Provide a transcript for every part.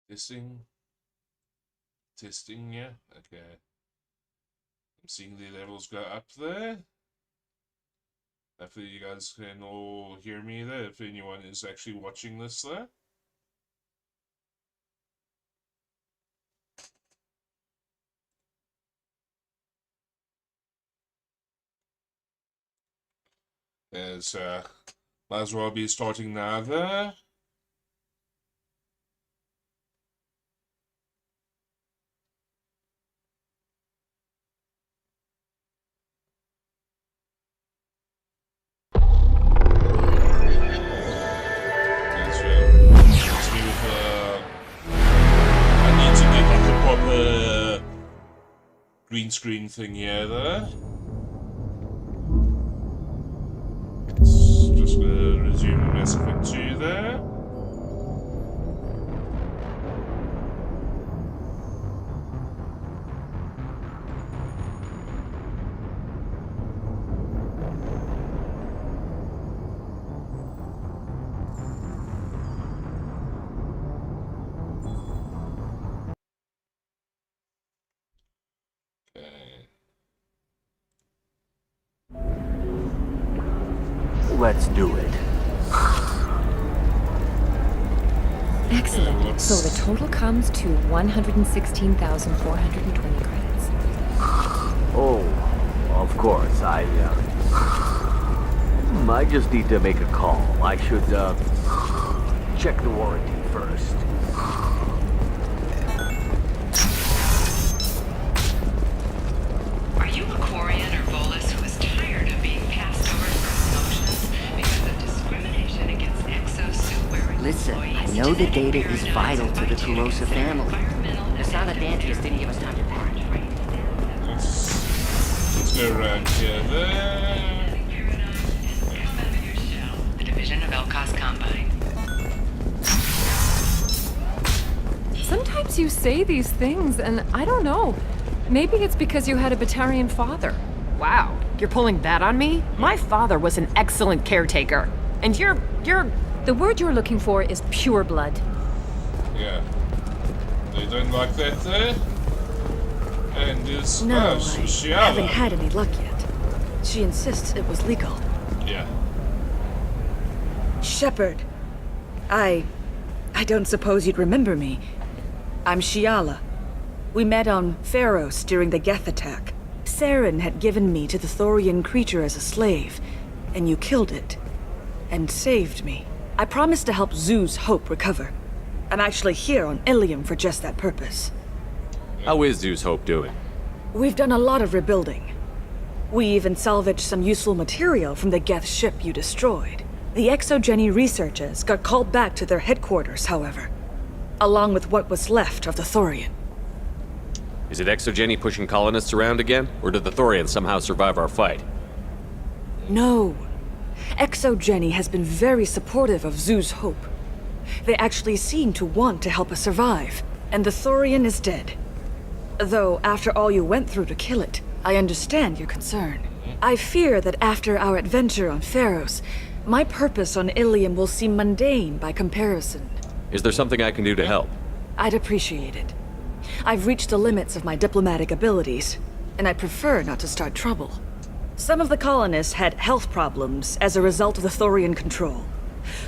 Testing. Testing, yeah. Okay. I'm seeing the levels go up there. Hopefully you guys can all hear me there, if anyone is actually watching this there. There's, might as well be starting now there. I need to get like a proper green screen thing here there. Just gonna resume Mass Effect 2 there. Let's do it. Excellent. So the total comes to 116,420 credits. Oh, of course. I just need to make a call. I should, check the warranty first. Are you a Quarian or Volus who is tired of being passed over for promotions because of discrimination against exosuit-wearing Listen, employees? I know the Today, data is Paradigm vital to the invites you Kurosa consider family. environmental and Asana ethical Dantius didn't give us time to pack. Let's go around here there. Come out of your shell. The division of Elcos Combine. Sometimes you say these things, and I don't know. Maybe it's because you had a Batarian father. Wow, you're pulling that on me? My father was an excellent caretaker. And you're... The word you're looking for is pure blood. Yeah. They don't like that there. And there's No, I Shiala. haven't had any luck yet. She insists it was legal. Yeah. Shepard, I don't suppose you'd remember me. I'm Shiala. We met on Pharos during the Geth attack. Saren had given me to the Thorian creature as a slave, and you killed it. And saved me. I promised to help Zoo's Hope recover. I'm actually here on Ilium for just that purpose. How is Zoo's Hope doing? We've done a lot of rebuilding. We even salvaged some useful material from the Geth ship you destroyed. The Exogeny researchers got called back to their headquarters, however, along with what was left of the Thorian. Is it Exogeny pushing colonists around again? Or did the Thorians somehow survive our fight? No. Exogeny has been very supportive of Zoo's Hope. They actually seem to want to help us survive, and the Thorian is dead. Though, after all you went through to kill it, I understand your concern. I fear that after our adventure on Pharos, my purpose on Ilium will seem mundane by comparison. Is there something I can do to help? I'd appreciate it. I've reached the limits of my diplomatic abilities, and I prefer not to start trouble. Some of the colonists had health problems as a result of the Thorian control.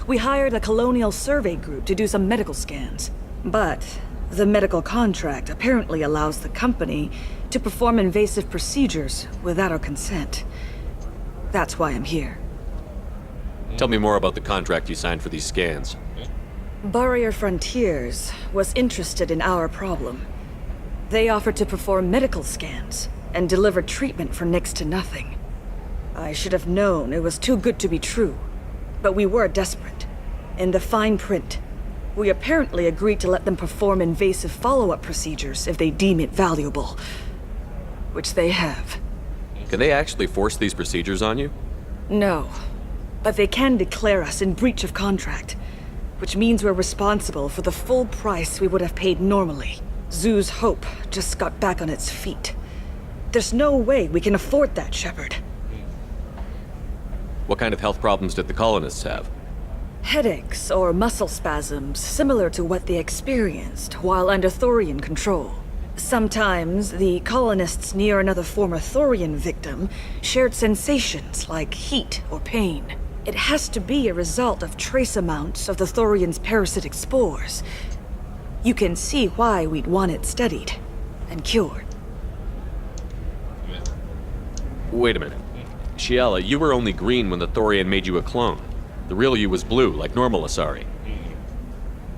We hired a colonial survey group to do some medical scans. But the medical contract apparently allows the company to perform invasive procedures without our consent. That's why I'm here. Tell me more about the contract you signed for these scans. Barrier Frontiers was interested in our problem. They offered to perform medical scans and deliver treatment for next to nothing. I should have known it was too good to be true, but we were desperate. In the fine print, we apparently agreed to let them perform invasive follow-up procedures if they deem it valuable. Which they have. Can they actually force these procedures on you? No, but they can declare us in breach of contract, which means we're responsible for the full price we would have paid normally. Zoo's Hope just got back on its feet. There's no way we can afford that, Shepard. What kind of health problems did the colonists have? Headaches or muscle spasms similar to what they experienced while under Thorian control. Sometimes the colonists near another former Thorian victim shared sensations like heat or pain. It has to be a result of trace amounts of the Thorian's parasitic spores. You can see why we'd want it studied and cured. Wait a minute. Shiela, you were only green when the Thorian made you a clone. The real you was blue, like normal Asari.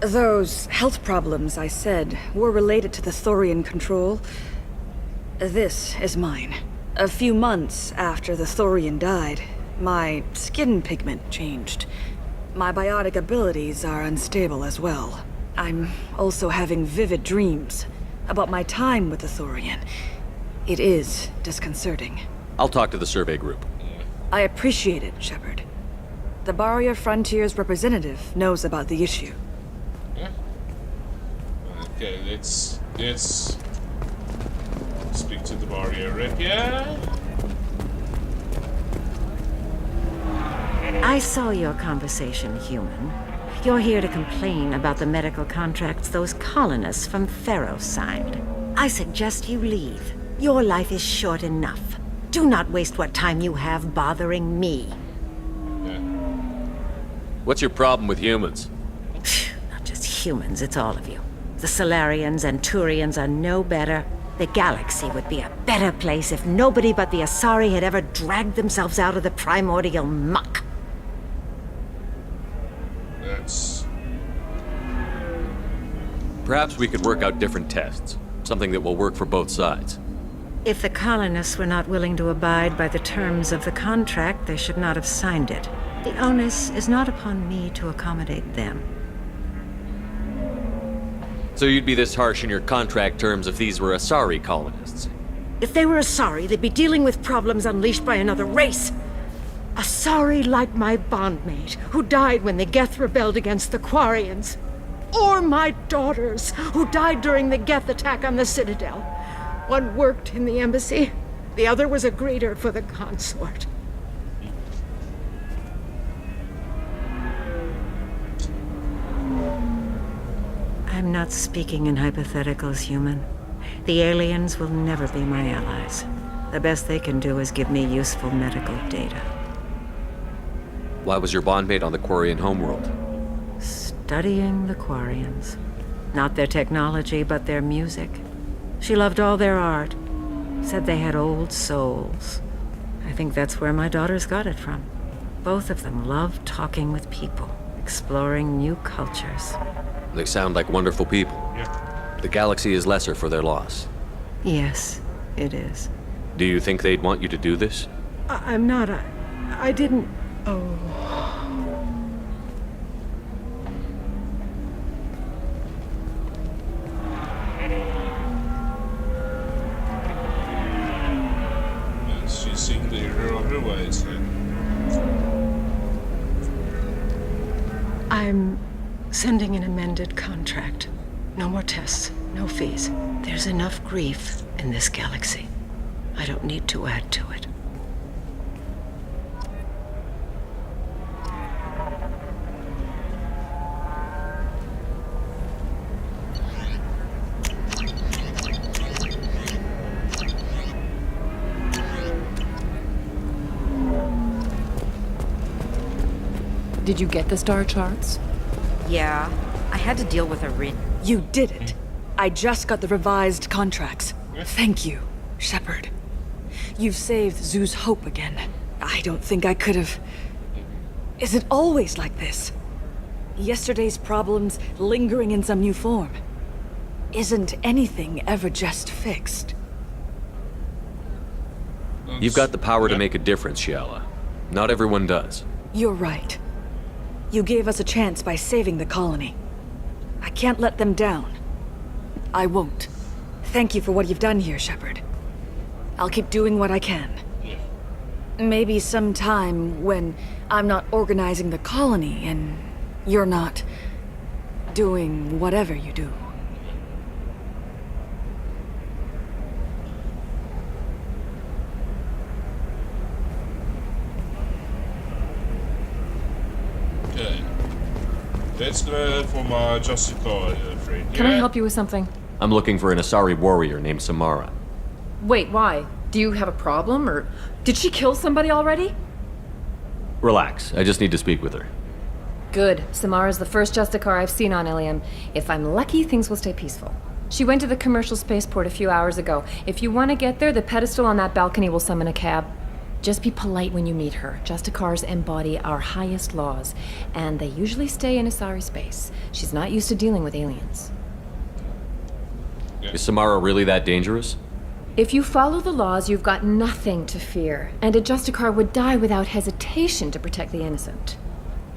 Those health problems I said were related to the Thorian control. This is mine. A few months after the Thorian died, my skin pigment changed. My biotic abilities are unstable as well. I'm also having vivid dreams about my time with the Thorian. It is disconcerting. I'll talk to the survey group. I appreciate it, Shepard. The Barrier Frontier's representative knows about the issue. Yeah. Okay, let's speak to the barrier right here. I saw your conversation, human. You're here to complain about the medical contracts those colonists from Pharaoh signed. I suggest you leave. Your life is short enough. Do not waste what time you have bothering me. What's your problem with humans? Not just humans, it's all of you. The Solarians and Turians are no better. The galaxy would be a better place if nobody but the Asari had ever dragged themselves out of the primordial muck. That's... Perhaps we could work out different tests. Something that will work for both sides. If the colonists were not willing to abide by the terms of the contract, they should not have signed it. The onus is not upon me to accommodate them. So you'd be this harsh in your contract terms if these were Asari colonists? If they were Asari, they'd be dealing with problems unleashed by another race. Asari like my bondmate, who died when the Geth rebelled against the Quarians. Or my daughters, who died during the Geth attack on the Citadel. One worked in the embassy, the other was a greeter for the consort. I'm not speaking in hypotheticals, human. The aliens will never be my allies. The best they can do is give me useful medical data. Why was your bondmate on the Quarian homeworld? Studying the Quarians. Not their technology, but their music. She loved all their art. Said they had old souls. I think that's where my daughters got it from. Both of them loved talking with people, exploring new cultures. They sound like wonderful people. Yeah. The galaxy is lesser for their loss. Yes, it is. Do you think they'd want you to do this? I'm not. I didn't. Oh. She's seeing the error of her ways. I'm sending an amended contract. No more tests, no fees. There's enough grief in this galaxy. I don't need to add to it. Did you get the star charts? Yeah, I had to deal with a You did it. I just got the revised contracts. Thank you, Shepard. You've saved Zoo's hope again. I don't think I could have... Is it always like this? Yesterday's problems lingering in some new form. Isn't anything ever just fixed? You've got the power to make a difference, Shiala. Not everyone does. You're right. You gave us a chance by saving the colony. I can't let them down. I won't. Thank you for what you've done here, Shepard. I'll keep doing what I can. Maybe sometime when I'm not organizing the colony and you're not doing whatever you do. Okay. Let's go for my Justicar friend. Can I help you with something? I'm looking for an Asari warrior named Samara. Wait, why? Do you have a problem, or did she kill somebody already? Relax, I just need to speak with her. Good. Samara's the first Justicar I've seen on Ilium. If I'm lucky, things will stay peaceful. She went to the commercial spaceport a few hours ago. If you want to get there, the pedestal on that balcony will summon a cab. Just be polite when you meet her. Justicars embody our highest laws, and they usually stay in Asari space. She's not used to dealing with aliens. Is Samara really that dangerous? If you follow the laws, you've got nothing to fear, and a Justicar would die without hesitation to protect the innocent.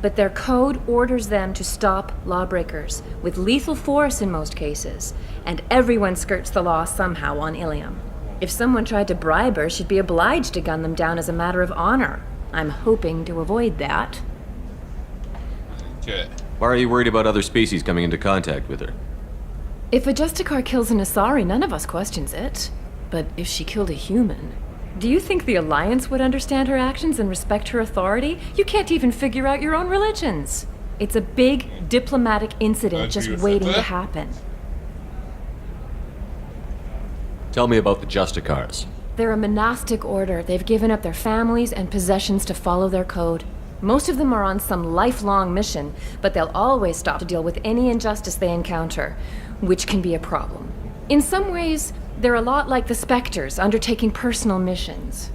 But their code orders them to stop lawbreakers, with lethal force in most cases, and everyone skirts the law somehow on Ilium. If someone tried to bribe her, she'd be obliged to gun them down as a matter of honor. I'm hoping to avoid that. Okay. Why are you worried about other species coming into contact with her? If a Justicar kills an Asari, none of us questions it. But if she killed a human, do you think the Alliance would understand her actions and respect her authority? You can't even figure out your own religions. It's a big diplomatic incident just waiting to happen. Tell me about the Justicars. They're a monastic order. They've given up their families and possessions to follow their code. Most of them are on some lifelong mission, but they'll always stop to deal with any injustice they encounter, which can be a problem. In some ways, they're a lot like the Spectres, undertaking personal missions.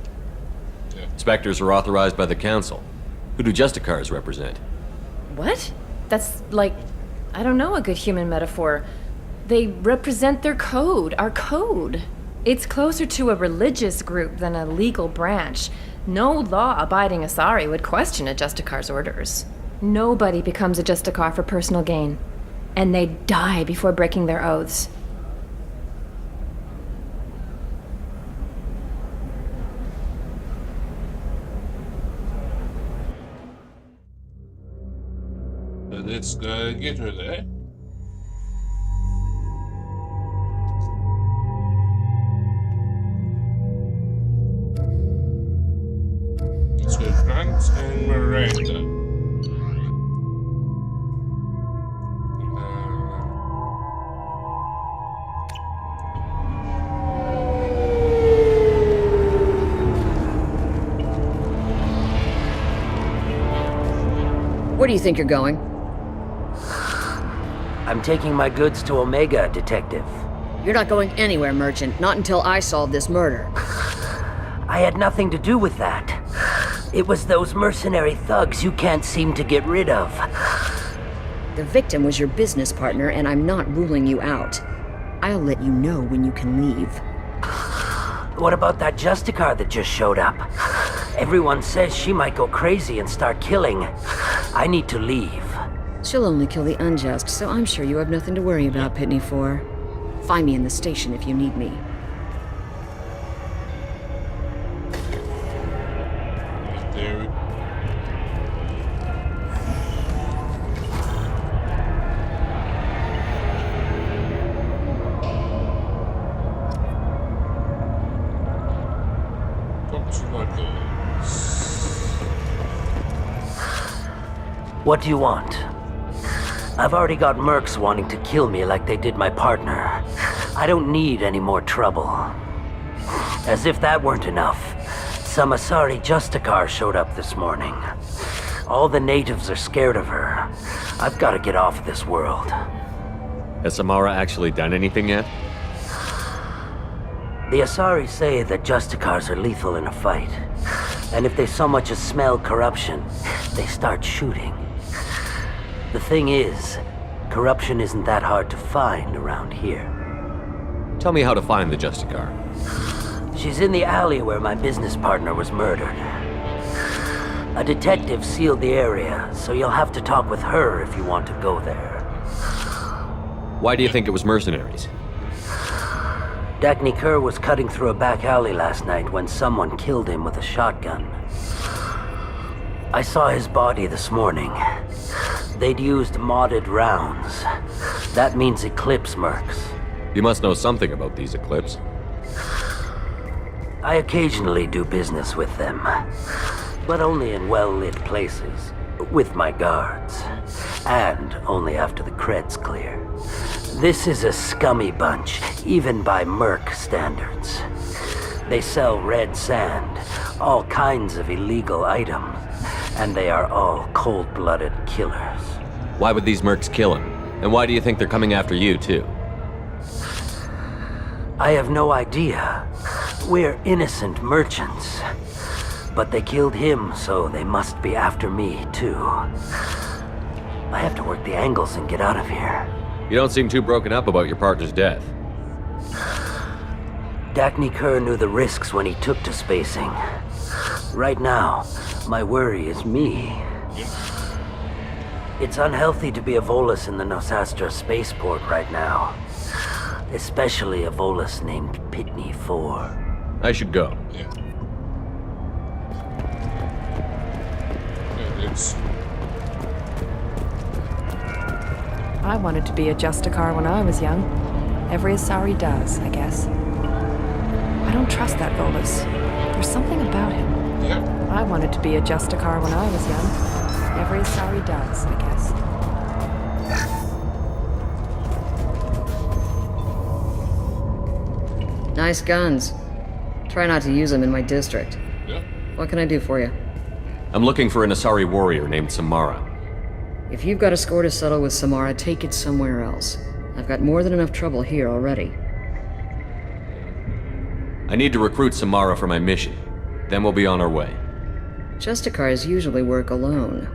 Spectres are authorized by the Council. Who do Justicars represent? What? That's like, I don't know, a good human metaphor. They represent their code, our code. It's closer to a religious group than a legal branch. No law-abiding Asari would question a Justicar's orders. Nobody becomes a Justicar for personal gain. And they die before breaking their oaths. Let's go get her there. Let's go Grant and Miranda. Where do you think you're going? I'm taking my goods to Omega, Detective. You're not going anywhere, Merchant. Not until I solve this murder. I had nothing to do with that. It was those mercenary thugs you can't seem to get rid of. The victim was your business partner, and I'm not ruling you out. I'll let you know when you can leave. What about that Justicar that just showed up? Everyone says she might go crazy and start killing. I need to leave. She'll only kill the unjust, so I'm sure you have nothing to worry about, Pitney 4. Find me in the station if you need me. There. Talk to my girls. What do you want? I've already got mercs wanting to kill me like they did my partner. I don't need any more trouble. As if that weren't enough, some Asari Justicar showed up this morning. All the natives are scared of her. I've got to get off this world. Has Samara actually done anything yet? The Asari say that Justicars are lethal in a fight. And if they so much as smell corruption, they start shooting. The thing is, corruption isn't that hard to find around here. Tell me how to find the Justicar. She's in the alley where my business partner was murdered. A detective sealed the area, so you'll have to talk with her if you want to go there. Why do you think it was mercenaries? Dagny Kerr was cutting through a back alley last night when someone killed him with a shotgun. I saw his body this morning. They'd used modded rounds. That means Eclipse mercs. You must know something about these Eclipse. I occasionally do business with them, but only in well-lit places. with my guards. And only after the creds clear. This is a scummy bunch, even by Merc standards. They sell red sand, all kinds of illegal items, and they are all cold-blooded killers. Why would these mercs kill him? And why do you think they're coming after you, too? I have no idea. We're innocent merchants. But they killed him, so they must be after me, too. I have to work the angles and get out of here. You don't seem too broken up about your partner's death. Dacne Kerr knew the risks when he took to spacing. Right now, my worry is me. It's unhealthy to be a Volus in the Nosastra spaceport right now. Especially a Volus named Pitney 4. I should go. Yeah. There it is. I wanted to be a Justicar when I was young. Every Asari does, I guess. I don't trust that Volus. There's something about him. Yeah. I wanted to be a Justicar when I was young. Every Asari does, I guess. Nice guns. Try not to use them in my district. Yeah. What can I do for you? I'm looking for an Asari warrior named Samara. If you've got a score to settle with Samara, take it somewhere else. I've got more than enough trouble here already. I need to recruit Samara for my mission. Then we'll be on our way. Justicars usually work alone,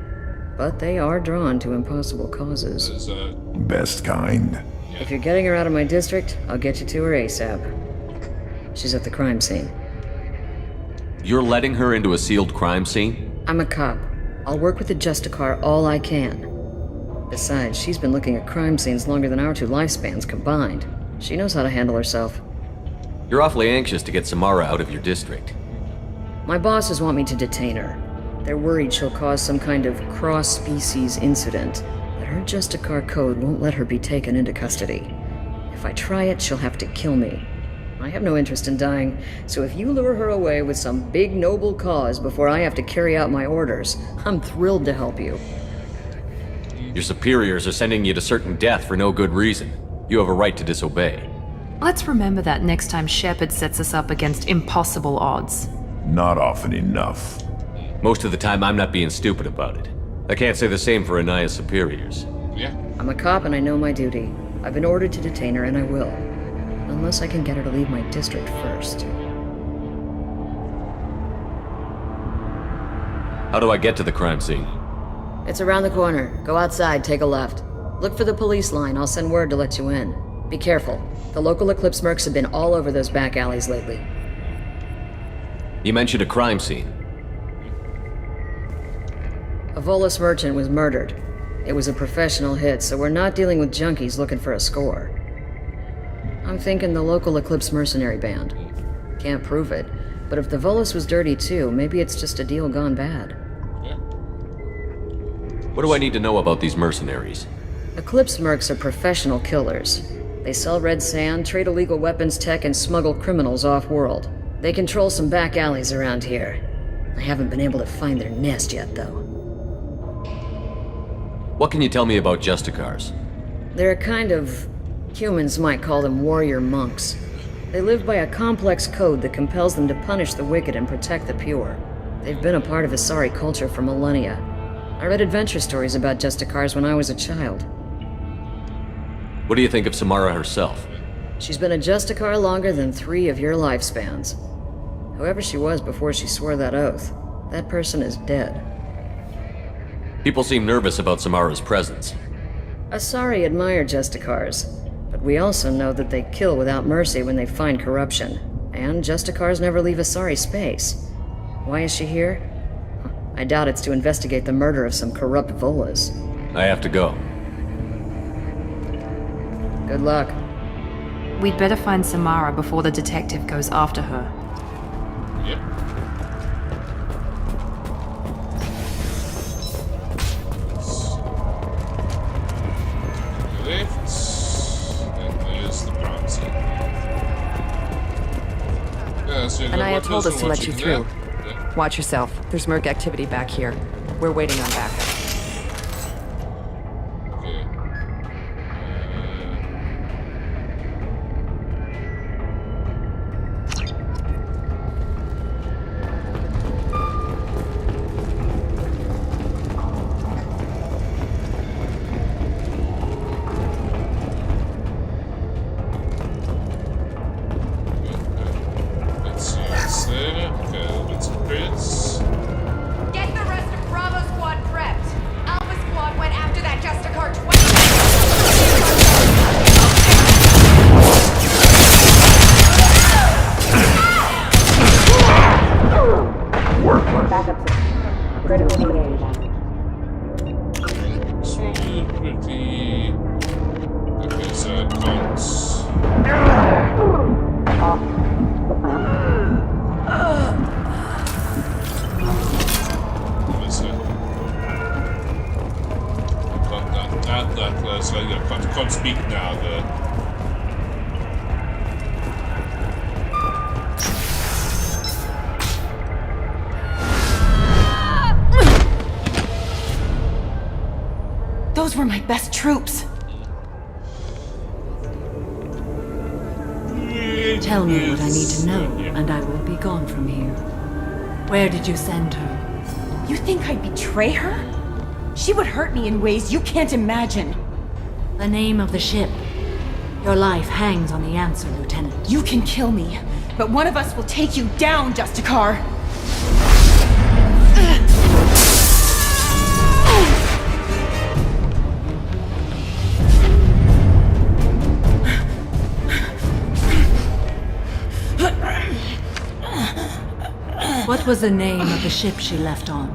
but they are drawn to impossible causes. There's Best kind. If you're getting her out of my district, I'll get you to her ASAP. She's at the crime scene. You're letting her into a sealed crime scene? I'm a cop. I'll work with the Justicar all I can. Besides, she's been looking at crime scenes longer than our two lifespans combined. She knows how to handle herself. You're awfully anxious to get Samara out of your district. My bosses want me to detain her. They're worried she'll cause some kind of cross-species incident, but her Justicar code won't let her be taken into custody. If I try it, she'll have to kill me. I have no interest in dying, so if you lure her away with some big noble cause before I have to carry out my orders, I'm thrilled to help you. Your superiors are sending you to certain death for no good reason. You have a right to disobey. Let's remember that next time Shepard sets us up against impossible odds. Not often enough. Most of the time, I'm not being stupid about it. I can't say the same for Anaya's superiors. yeah. I'm a cop and I know my duty. I've been ordered to detain her and I will. Unless I can get her to leave my district first. How do I get to the crime scene? It's around the corner. Go outside, take a left. Look for the police line. I'll send word to let you in. Be careful. The local Eclipse mercs have been all over those back alleys lately. You mentioned a crime scene. A Volus merchant was murdered. It was a professional hit, so we're not dealing with junkies looking for a score. I'm thinking the local Eclipse mercenary band. Can't prove it, but if the Volus was dirty too, maybe it's just a deal gone bad. What do I need to know about these mercenaries? Eclipse mercs are professional killers. They sell red sand, trade illegal weapons tech, and smuggle criminals off-world. They control some back alleys around here. I haven't been able to find their nest yet, though. What can you tell me about Justicars? They're a kind of... humans might call them warrior monks. They live by a complex code that compels them to punish the wicked and protect the pure. They've been a part of Asari culture for millennia. I read adventure stories about Justicars when I was a child. What do you think of Samara herself? She's been a Justicar longer than 3 of your lifespans. Whoever she was before she swore that oath, that person is dead. People seem nervous about Samara's presence. Asari admire Justicars, but we also know that they kill without mercy when they find corruption. And Justicars never leave Asari space. Why is she here? I doubt it's to investigate the murder of some corrupt Volus. I have to go. Good luck. We'd better find Samara before the detective goes after her. Yep. Left. And there's the crime scene. Yeah, so Anaya told us to let you through. Yeah. Watch yourself. There's merc activity back here. We're waiting on backup. pretty. Okay, so it counts. So I can't speak now. Those were my best troops. Tell me what I need to know, and I will be gone from here. Where did you send her? You think I'd betray her? She would hurt me in ways you can't imagine. The name of the ship. Your life hangs on the answer, Lieutenant. You can kill me, but one of us will take you down, Justicar. What was the name of the ship she left on?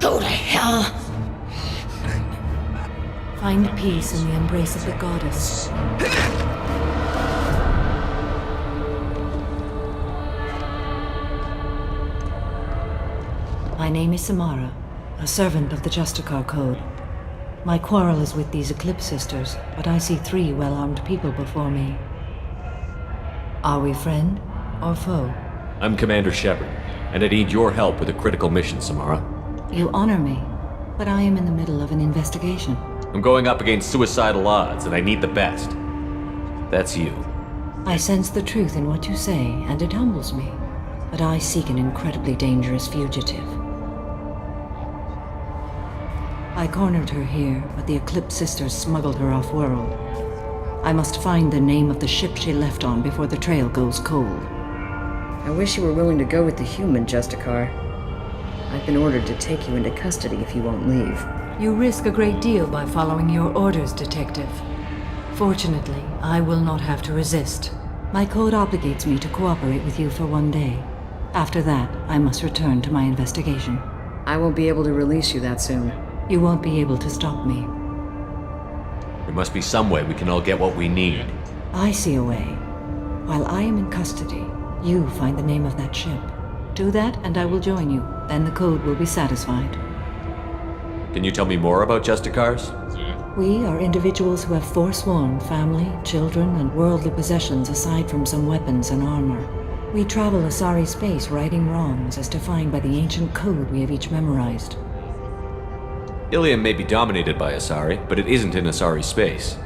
Go to hell! Find peace in the embrace of the goddess. My name is Samara, a servant of the Justicar Code. My quarrel is with these Eclipse Sisters, but I see 3 well-armed people before me. Are we friend or foe? I'm Commander Shepard, and I need your help with a critical mission, Samara. You honor me, but I am in the middle of an investigation. I'm going up against suicidal odds, and I need the best. That's you. I sense the truth in what you say, and it humbles me. But I seek an incredibly dangerous fugitive. I cornered her here, but the Eclipse Sisters smuggled her off-world. I must find the name of the ship she left on before the trail goes cold. I wish you were willing to go with the human, Justicar. I've been ordered to take you into custody if you won't leave. You risk a great deal by following your orders, Detective. Fortunately, I will not have to resist. My code obligates me to cooperate with you for 1 day. After that, I must return to my investigation. I won't be able to release you that soon. You won't be able to stop me. There must be some way we can all get what we need. I see a way. While I am in custody, you find the name of that ship. Do that, and I will join you. Then the code will be satisfied. Can you tell me more about Justicars? We are individuals who have forsworn family, children, and worldly possessions aside from some weapons and armor. We travel Asari space righting wrongs as defined by the ancient code we have each memorized. Ilium may be dominated by Asari, but it isn't in Asari space.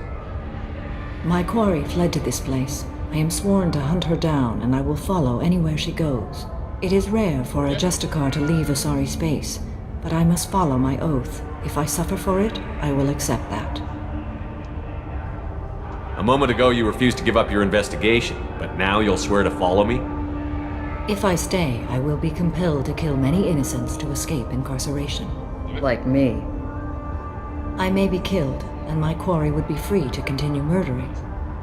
My quarry fled to this place. I am sworn to hunt her down, and I will follow anywhere she goes. It is rare for a Justicar to leave Asari space, but I must follow my oath. If I suffer for it, I will accept that. A moment ago you refused to give up your investigation, but now you'll swear to follow me? If I stay, I will be compelled to kill many innocents to escape incarceration. Like me. I may be killed, and my quarry would be free to continue murdering.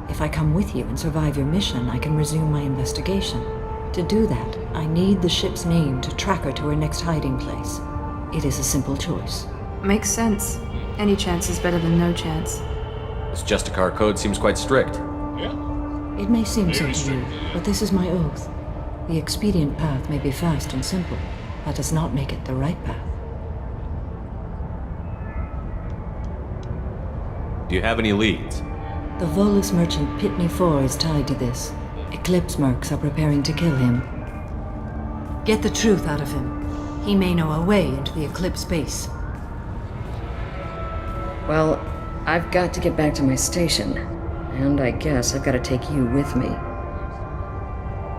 If I come with you and survive your mission, I can resume my investigation. To do that, I need the ship's name to track her to her next hiding place. It is a simple choice. Makes sense. Any chance is better than no chance. This Justicar code seems quite strict. Yeah. It may seem so to you, but this is my oath. The expedient path may be fast and simple. That does not make it the right path. Do you have any leads? The Volus merchant Pitney 4 is tied to this. Eclipse mercs are preparing to kill him. Get the truth out of him. He may know a way into the Eclipse base. Well, I've got to get back to my station. And I guess I've got to take you with me.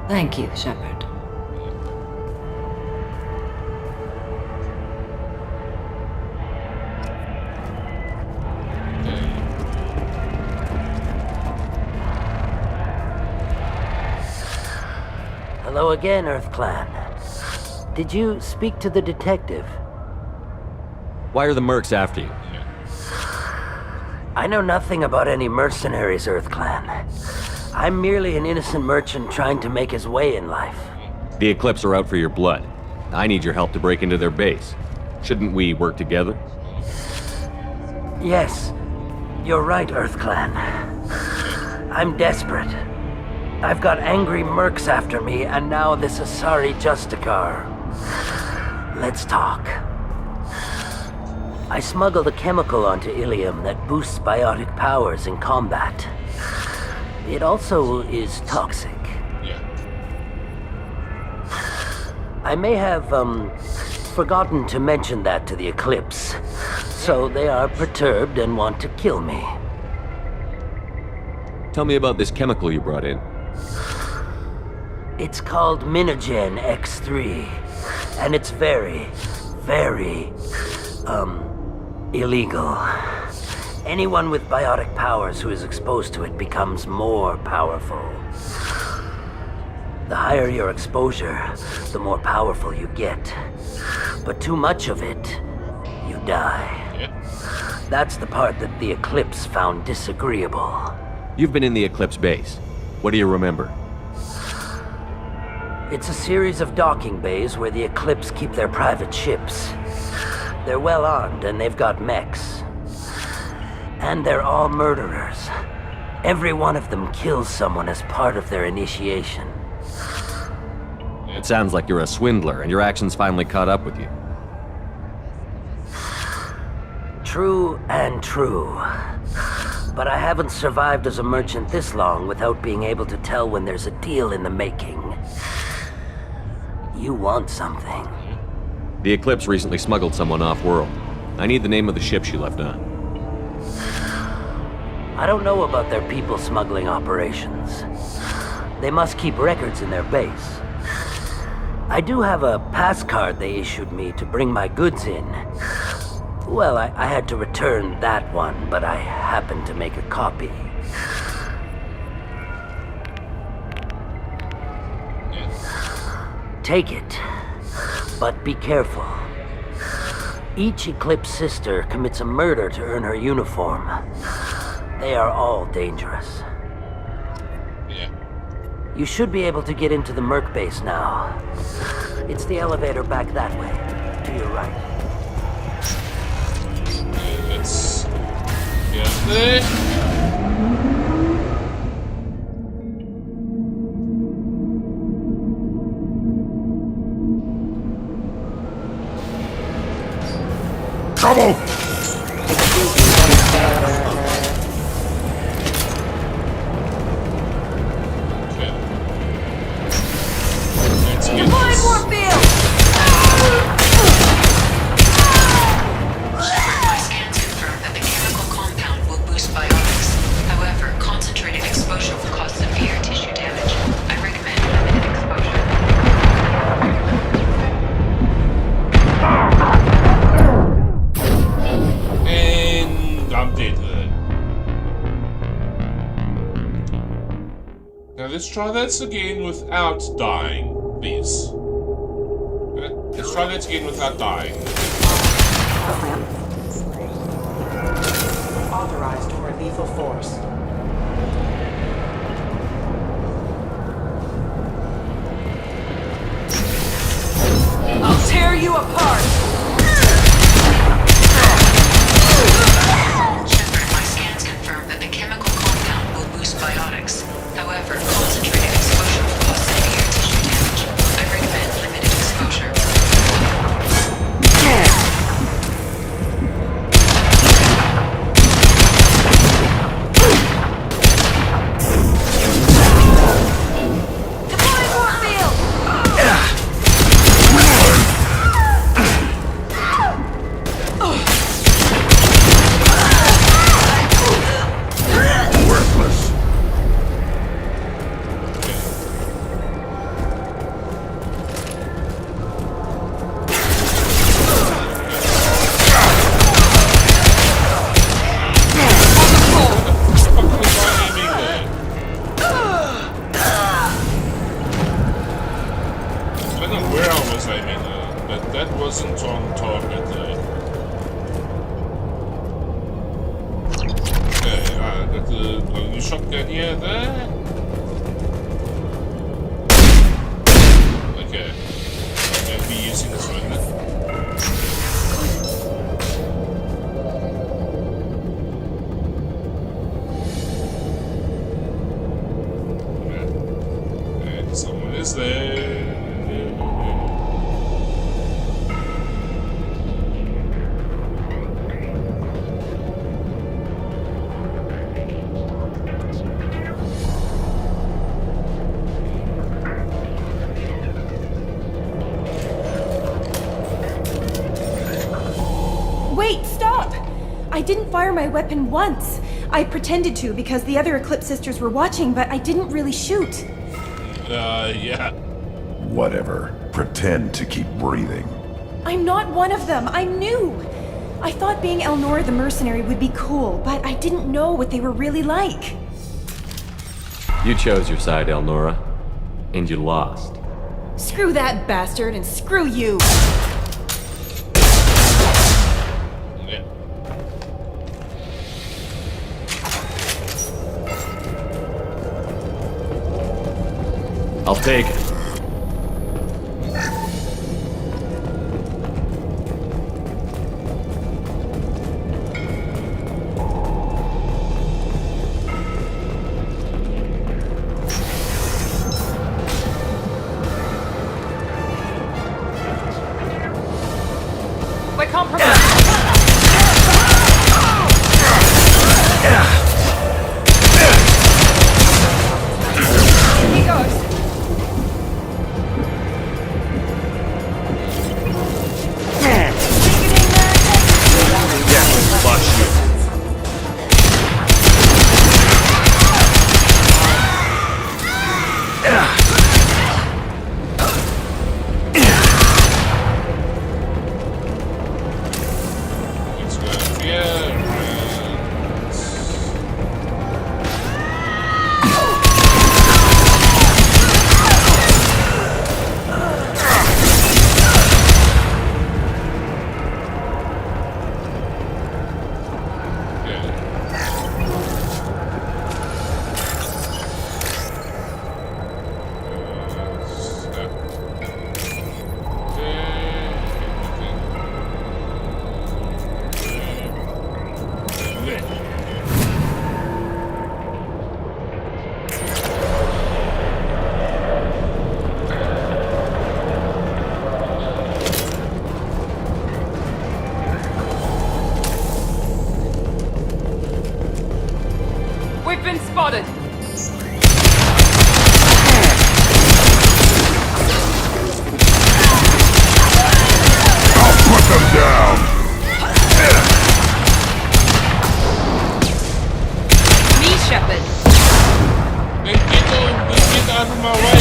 Thank you, Shepard. Hello again, Earth Clan. Did you speak to the detective? Why are the mercs after you? I know nothing about any mercenaries, Earth Clan. I'm merely an innocent merchant trying to make his way in life. The Eclipse are out for your blood. I need your help to break into their base. Shouldn't we work together? Yes, you're right, Earth Clan. I'm desperate. I've got angry mercs after me, and now this Asari Justicar. Let's talk. I smuggled a chemical onto Ilium that boosts biotic powers in combat. It also is toxic. Yeah. I may have, forgotten to mention that to the Eclipse, so they are perturbed and want to kill me. Tell me about this chemical you brought in. It's called Minogen X3, and it's very, very, illegal. Anyone with biotic powers who is exposed to it becomes more powerful. The higher your exposure, the more powerful you get. But too much of it, you die. That's the part that the Eclipse found disagreeable. You've been in the Eclipse base. What do you remember? It's a series of docking bays where the Eclipse keep their private ships. They're well armed and they've got mechs. And they're all murderers. Every one of them kills someone as part of their initiation. It sounds like you're a swindler and your actions finally caught up with you. True and true. But I haven't survived as a merchant this long without being able to tell when there's a deal in the making. You want something. The Eclipse recently smuggled someone off-world. I need the name of the ship she left on. I don't know about their people smuggling operations. They must keep records in their base. I do have a pass card they issued me to bring my goods in. Well, I had to return that one, but I happened to make a copy. Take it, but be careful. Each Eclipse sister commits a murder to earn her uniform. They are all dangerous. Yeah. You should be able to get into the Merc base now. It's the elevator back that way, to your right. Let's get there. Trouble! My scans confirm that the chemical compound will boost biotics. However, concentrated exposure will cause severe tissue damage. I recommend limited exposure. And I'm dead then. Now let's try that again without dying, please. Let's try that again without dying. Authorized for lethal force. I'll tear you apart! Shepard, my scans confirm that the chemical compound will boost biotics. However, concentrated exposure will cause severe tissue damage. I recommend limited exposure. Worthless. I don't know where I was aiming, but that wasn't on target there. Okay, got the only shotgun here there. Okay, I'm going to be using this one then. is there. Wait, stop! I didn't fire my weapon once. I pretended to because the other Eclipse sisters were watching, but I didn't really shoot. Yeah. Whatever. Pretend to keep breathing. I'm not one of them. I'm new. I thought being Elnora the mercenary would be cool, but I didn't know what they were really like. You chose your side, Elnora. And you lost. Screw that bastard and screw you! Yeah. I'll take it. We're compromised. Here he goes. It's gonna be a We've been spotted. I'll put them down! Me, Shepard. Get out of my way.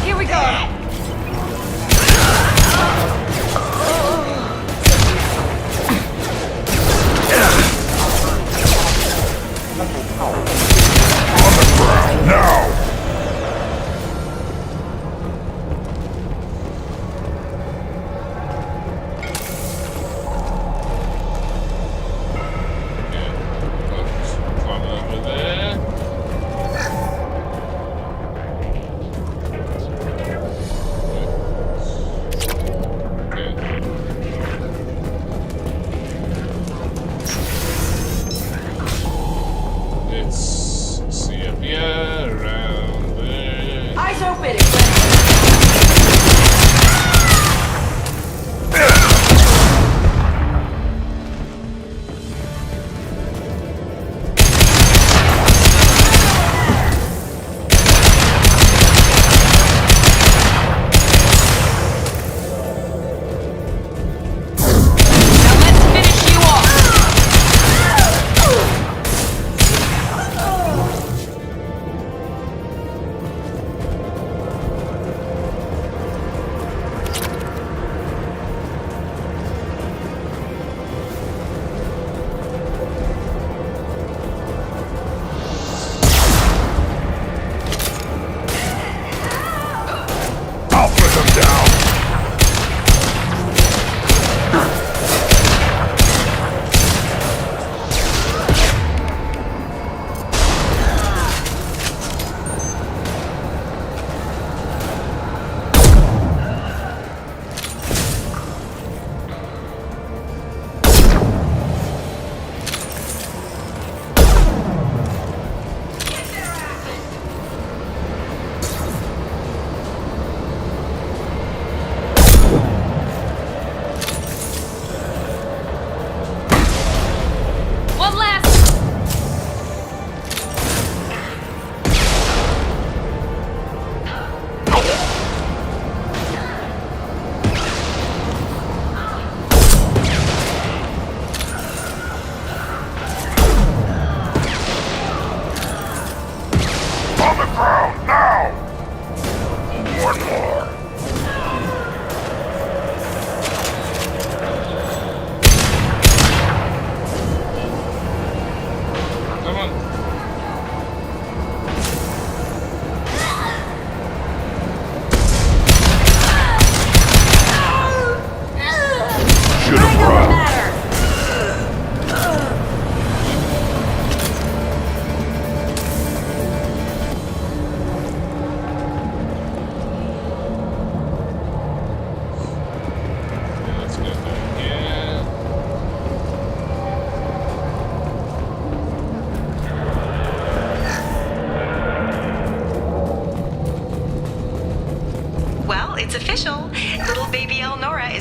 Here we go.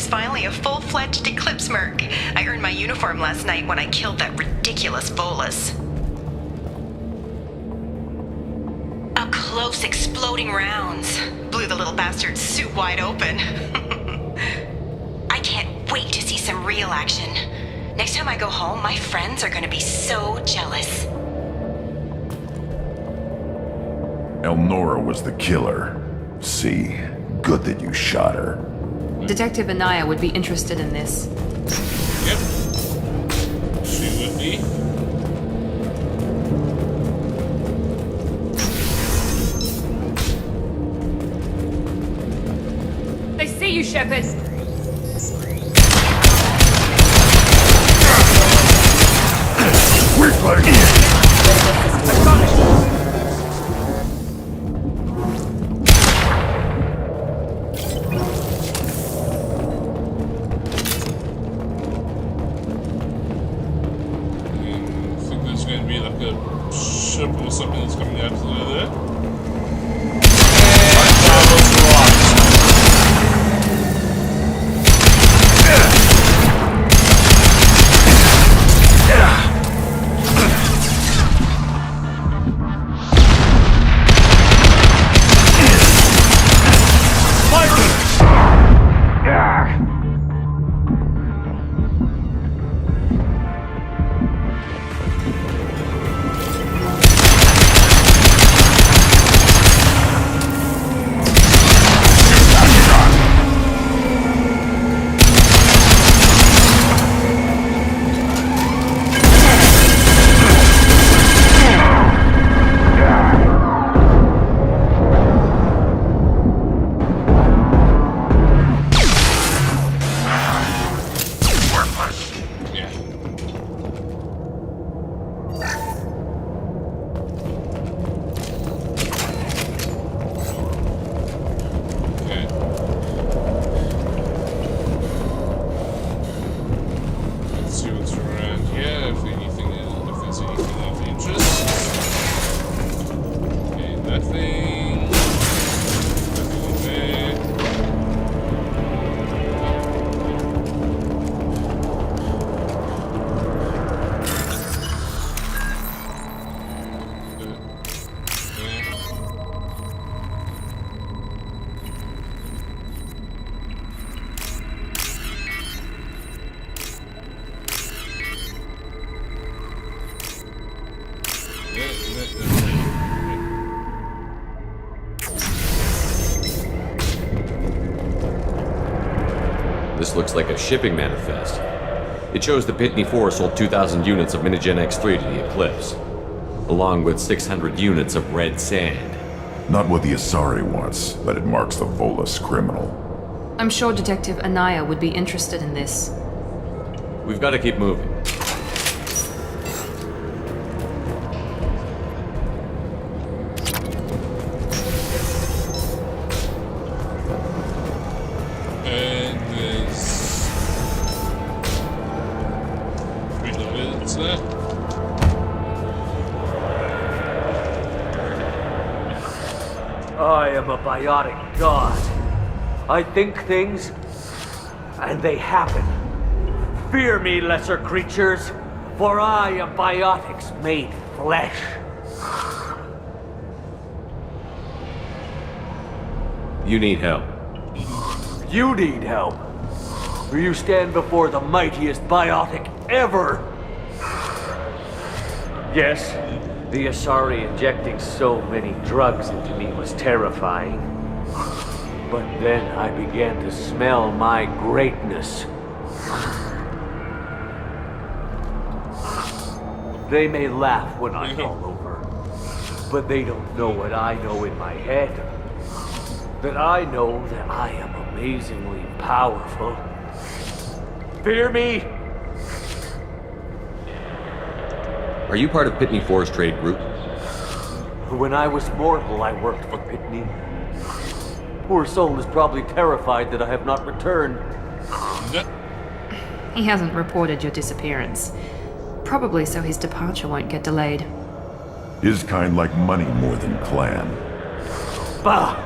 finally a full-fledged Eclipse merc. I earned my uniform last night when I killed that ridiculous Volus. Up close, exploding rounds. Blew the little bastard's suit wide open. I can't wait to see some real action. Next time I go home, my friends are gonna be so jealous. Elnora was the killer. See, good that you shot her. Detective Anaya would be interested in this. Yep. She would be. They see you, Shepard! We're playing. Or something that's coming out of there. This looks like a shipping manifest. It shows the Pitney 4 sold 2,000 units of Minigen X3 to the Eclipse, along with 600 units of red sand. Not what the Asari wants, but it marks the Volus criminal. I'm sure Detective Anaya would be interested in this. We've got to keep moving. I am a biotic god. I think things, and they happen. Fear me, lesser creatures, for I am biotics made flesh. You need help. You need help. For you stand before the mightiest biotic ever. Yes, the Asari injecting so many drugs into me was terrifying. But then I began to smell my greatness. They may laugh when I fall over, but they don't know what I know in my head. That I know that I am amazingly powerful. Fear me? Are you part of Pitney 4's trade group? When I was mortal, I worked for Pitney. Poor soul is probably terrified that I have not returned. He hasn't reported your disappearance. Probably so his departure won't get delayed. His kind like money more than clan. Bah!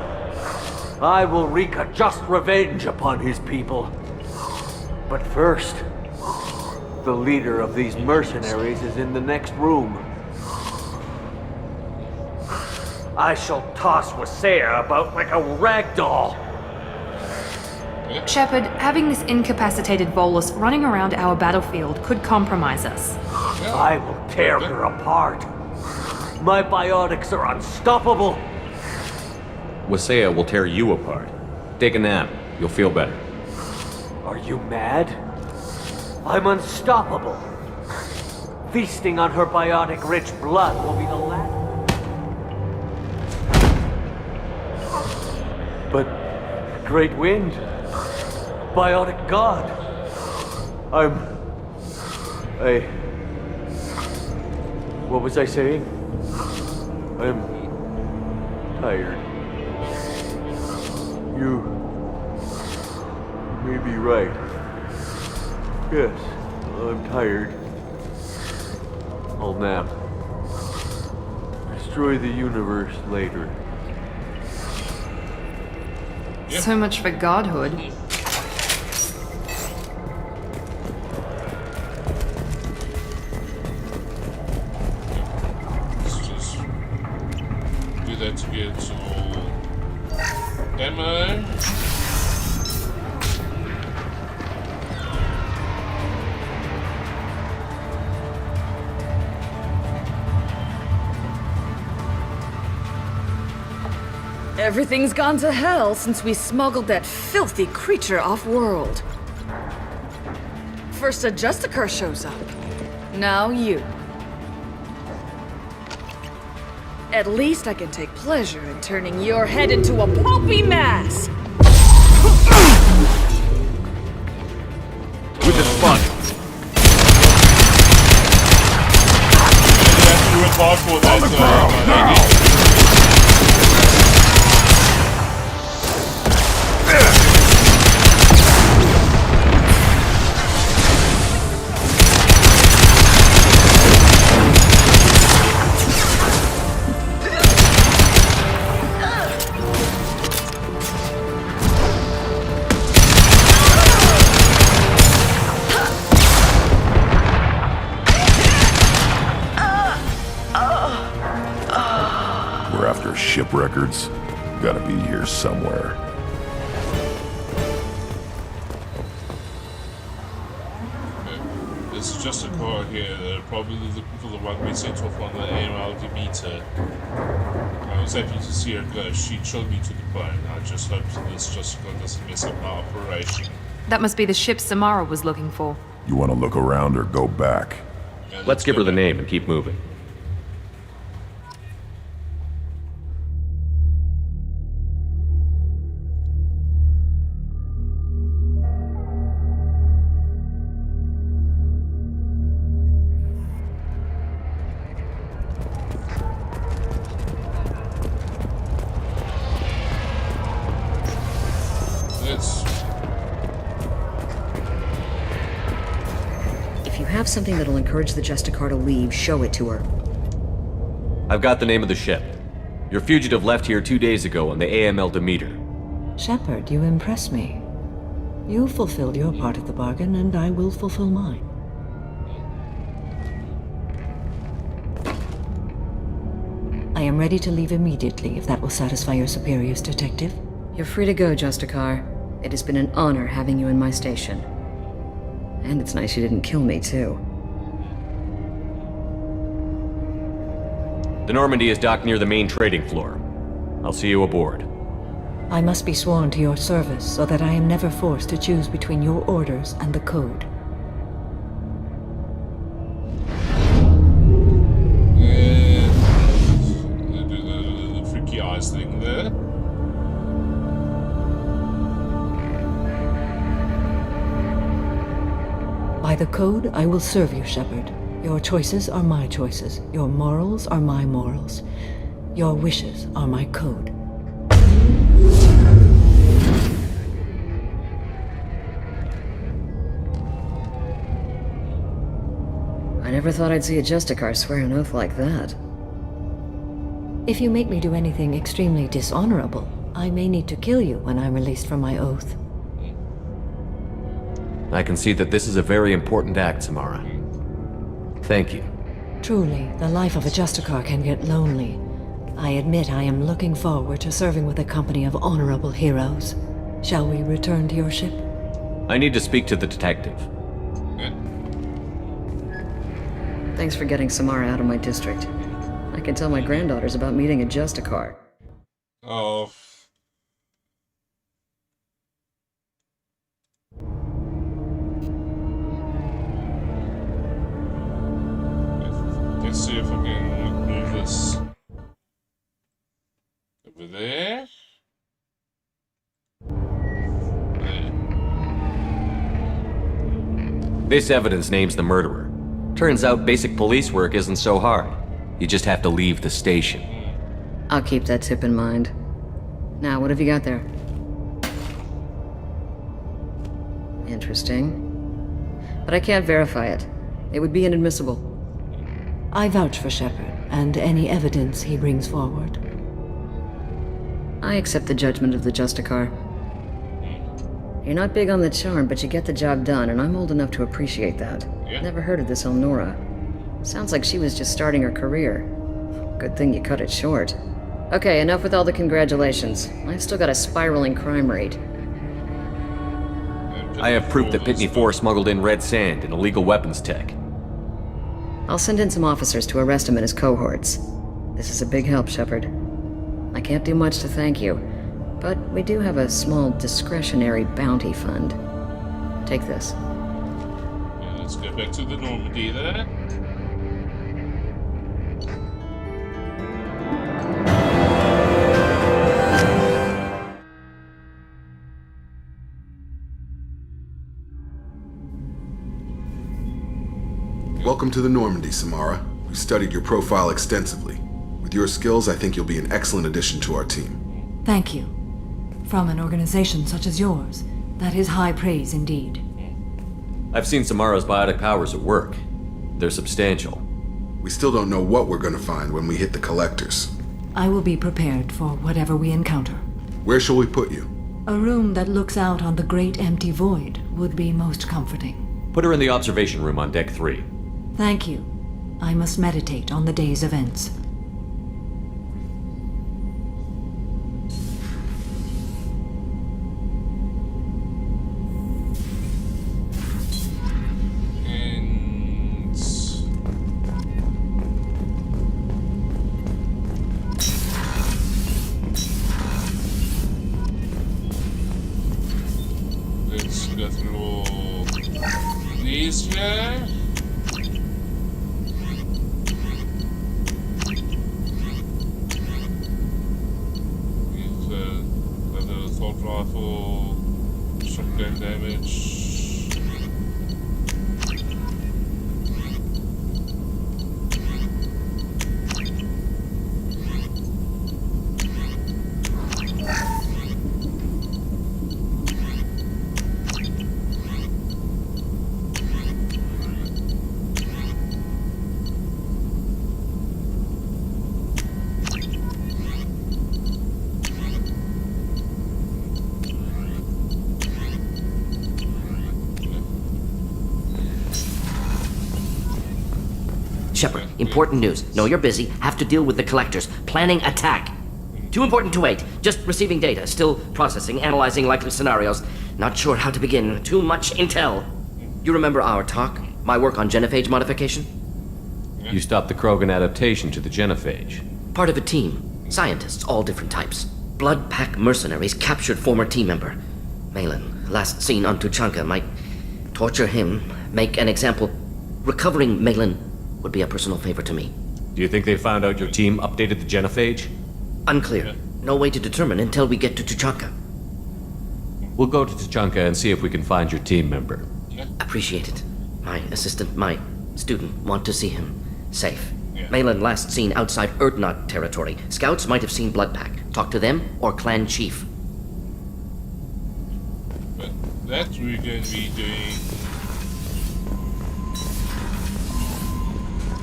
I will wreak a just revenge upon his people. But first, the leader of these mercenaries is in the next room. I shall toss Wasea about like a rag doll. Shepard, having this incapacitated Volus running around our battlefield could compromise us. I will tear her apart. My biotics are unstoppable. Wasea will tear you apart. Take a nap. You'll feel better. Are you mad? I'm unstoppable. Feasting on her biotic-rich blood will be the last. But, Great Wind, Biotic God, what was I saying? I'm tired. You may be right. Yes, I'm tired. I'll nap. Destroy the universe later. So much for godhood. Let's just do that to get some old ammo. Everything's gone to hell since we smuggled that filthy creature off-world. First a Justicar shows up. Now you. At least I can take pleasure in turning your head into a pulpy mass! With the spot. You have to work hard for that, We're after ship records. Gotta be here somewhere. This is just a car here. They're probably looking for the one we sent off on the AML Demeter. I was happy to see her go. She showed me to the bone. I just hope this Justicar doesn't mess up my operation. That must be the ship Samara was looking for. You want to look around or go back? Yeah, Let's give her the name and keep moving. If you have something that'll encourage the Justicar to leave, show it to her. I've got the name of the ship. Your fugitive left here 2 days ago on the AML Demeter. Shepard, you impress me. You fulfilled your part of the bargain, and I will fulfill mine. I am ready to leave immediately, if that will satisfy your superiors, Detective. You're free to go, Justicar. It has been an honor having you in my station. And it's nice you didn't kill me, too. The Normandy is docked near the main trading floor. I'll see you aboard. I must be sworn to your service so that I am never forced to choose between your orders and the Code. The freaky eyes thing there. By the Code, I will serve you, Shepard. Your choices are my choices. Your morals are my morals. Your wishes are my code. I never thought I'd see a Justicar swear an oath like that. If you make me do anything extremely dishonorable, I may need to kill you when I'm released from my oath. I can see that this is a very important act, Samara. Thank you. Truly, the life of a Justicar can get lonely. I admit I am looking forward to serving with a company of honorable heroes. Shall we return to your ship? I need to speak to the detective. Thanks for getting Samara out of my district. I can tell my granddaughters about meeting a Justicar. Oh. Let's see if I can move this over there. This evidence names the murderer. Turns out basic police work isn't so hard. You just have to leave the station. I'll keep that tip in mind. Now, what have you got there? Interesting. But I can't verify it. It would be inadmissible. I vouch for Shepard and any evidence he brings forward. I accept the judgment of the Justicar. You're not big on the charm, but you get the job done, and I'm old enough to appreciate that. Yeah. Never heard of this Elnora. Sounds like she was just starting her career. Good thing you cut it short. Okay, enough with all the congratulations. I've still got a spiraling crime rate. I have proof that Pitney 4 smuggled in red sand and illegal weapons tech. I'll send in some officers to arrest him and his cohorts. This is a big help, Shepard. I can't do much to thank you, but we do have a small discretionary bounty fund. Take this. Yeah, let's go back to the Normandy there. Welcome to the Normandy, Samara. We studied your profile extensively. With your skills, I think you'll be an excellent addition to our team. Thank you. From an organization such as yours, that is high praise indeed. I've seen Samara's biotic powers at work. They're substantial. We still don't know what we're going to find when we hit the collectors. I will be prepared for whatever we encounter. Where shall we put you? A room that looks out on the great empty void would be most comforting. Put her in the observation room on deck 3. Thank you. I must meditate on the day's events. Let's go through all these here. Another assault rifle, shotgun damage. Shepard, important news. Know you're busy. Have to deal with the collectors. Planning attack. Too important to wait. Just receiving data. Still processing, analyzing likely scenarios. Not sure how to begin. Too much intel. You remember our talk? My work on genophage modification? You stopped the Krogan adaptation to the genophage. Part of a team. Scientists, all different types. Blood Pack mercenaries captured former team member. Malin, last seen on Tuchanka, might torture him, make an example. Recovering Malin would be a personal favor to me. Do you think they found out your team updated the genophage? Unclear. No way to determine until we get to Tuchanka. We'll go to Tuchanka and see if we can find your team member. Appreciate it. My assistant, my student, want to see him safe. Yeah. Malin last seen outside Erdnot territory. Scouts might have seen Bloodpack. Talk to them or clan chief. But that we're going to be doing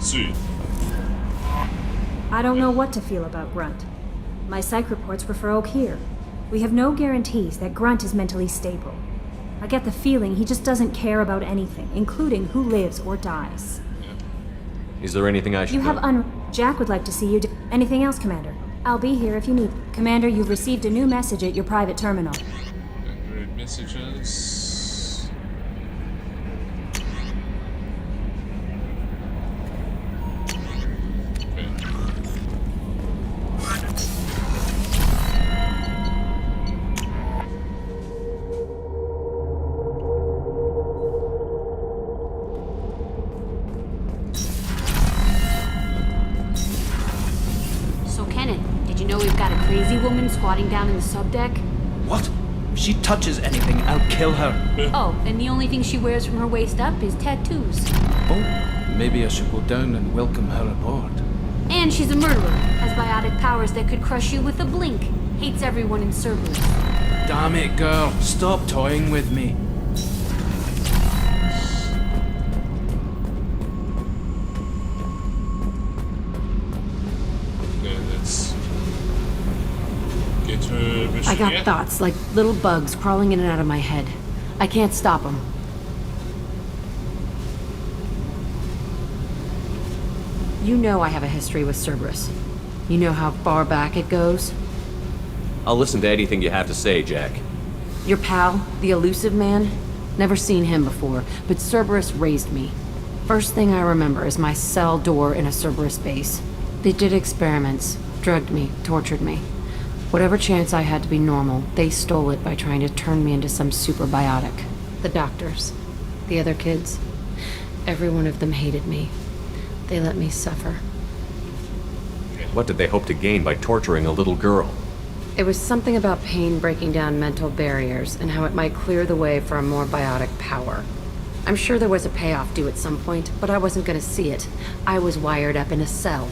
soon. I don't know what to feel about Grunt. My psych reports refer Oak here. We have no guarantees that Grunt is mentally stable. I get the feeling he just doesn't care about anything, including who lives or dies. Is there anything I should You have know? Jack would like to see you do anything else, Commander. I'll be here if you need. Commander, you've received a new message at your private terminal. Read messages. So, Kenneth, did you know we've got a crazy woman squatting down in the subdeck? What? If she touches anything, I'll kill her. Oh, and the only thing she wears from her waist up is tattoos. Oh, maybe I should go down and welcome her aboard. And she's a murderer, has biotic powers that could crush you with a blink. Hates everyone in Cerberus. Damn it, girl. Stop toying with me. Okay, let's get her mission. I got yet. thoughts like little bugs crawling in and out of my head. I can't stop them. You know I have a history with Cerberus. You know how far back it goes? I'll listen to anything you have to say, Jack. Your pal, the elusive man? Never seen him before, but Cerberus raised me. First thing I remember is my cell door in a Cerberus base. They did experiments, drugged me, tortured me. Whatever chance I had to be normal, they stole it by trying to turn me into some super biotic. The doctors, the other kids, every one of them hated me. They let me suffer. What did they hope to gain by torturing a little girl? It was something about pain breaking down mental barriers and how it might clear the way for a more biotic power. I'm sure there was a payoff due at some point, but I wasn't gonna see it. I was wired up in a cell.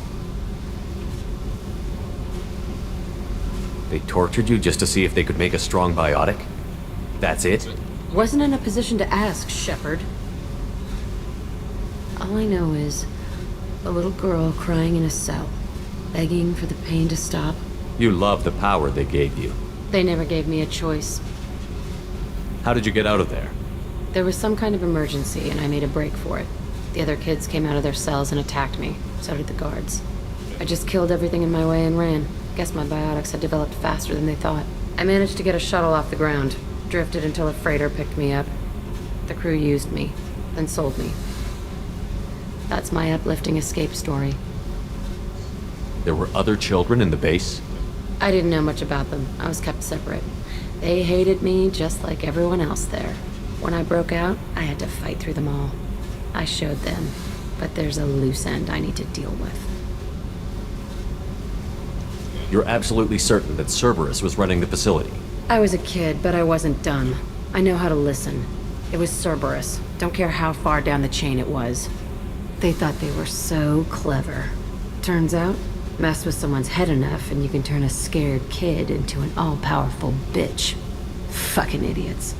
They tortured you just to see if they could make a strong biotic? That's it? Wasn't in a position to ask, Shepard. All I know is a little girl crying in a cell, begging for the pain to stop. You love the power they gave you. They never gave me a choice. How did you get out of there? There was some kind of emergency, and I made a break for it. The other kids came out of their cells and attacked me. So did the guards. I just killed everything in my way and ran. Guess my biotics had developed faster than they thought. I managed to get a shuttle off the ground. Drifted until a freighter picked me up. The crew used me, then sold me. That's my uplifting escape story. There were other children in the base? I didn't know much about them. I was kept separate. They hated me just like everyone else there. When I broke out, I had to fight through them all. I showed them, but there's a loose end I need to deal with. You're absolutely certain that Cerberus was running the facility? I was a kid, but I wasn't dumb. I know how to listen. It was Cerberus. Don't care how far down the chain it was. They thought they were so clever. Turns out, mess with someone's head enough and you can turn a scared kid into an all-powerful bitch. Fucking idiots.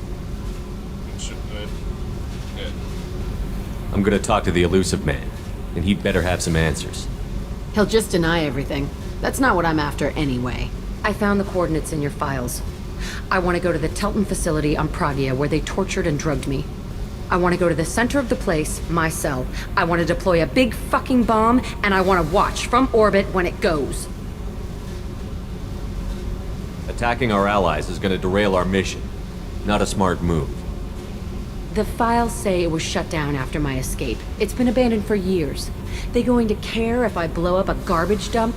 I'm gonna talk to the elusive man, and he'd better have some answers. He'll just deny everything. That's not what I'm after anyway. I found the coordinates in your files. I want to go to the Telton facility on Pragia where they tortured and drugged me. I want to go to the center of the place, my cell. I want to deploy a big fucking bomb, and I want to watch from orbit when it goes. Attacking our allies is gonna derail our mission. Not a smart move. The files say it was shut down after my escape. It's been abandoned for years. They going to care if I blow up a garbage dump?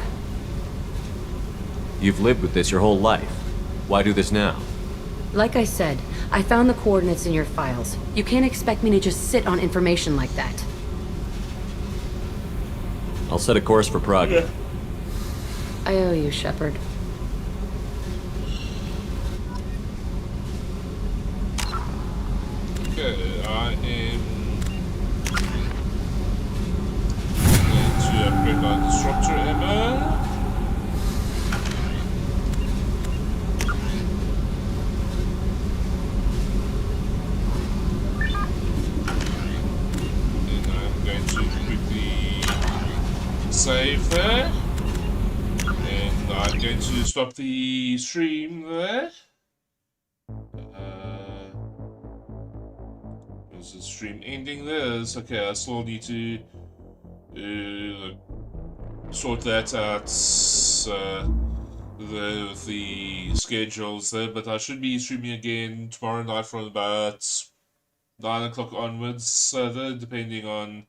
You've lived with this your whole life. Why do this now? Like I said, I found the coordinates in your files. You can't expect me to just sit on information like that. I'll set a course for Prague. I owe you, Shepard. Okay, I am going to upgrade my disruptor ammo. And I'm going to quickly save there. And I I'm going to stop the stream there. Is the stream ending there? It's okay, I still need to sort that out the schedules there, but I should be streaming again tomorrow night from about 9 o'clock onwards, there, depending on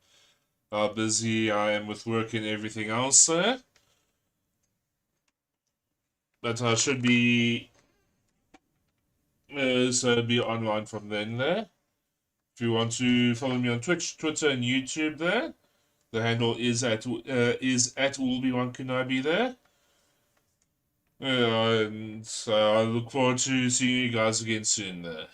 how busy I am with work and everything else there. But I should be be online from then there. If you want to follow me on Twitch, Twitter, and YouTube there, the handle is at Ulbi1Kunabi there. And I look forward to seeing you guys again soon there.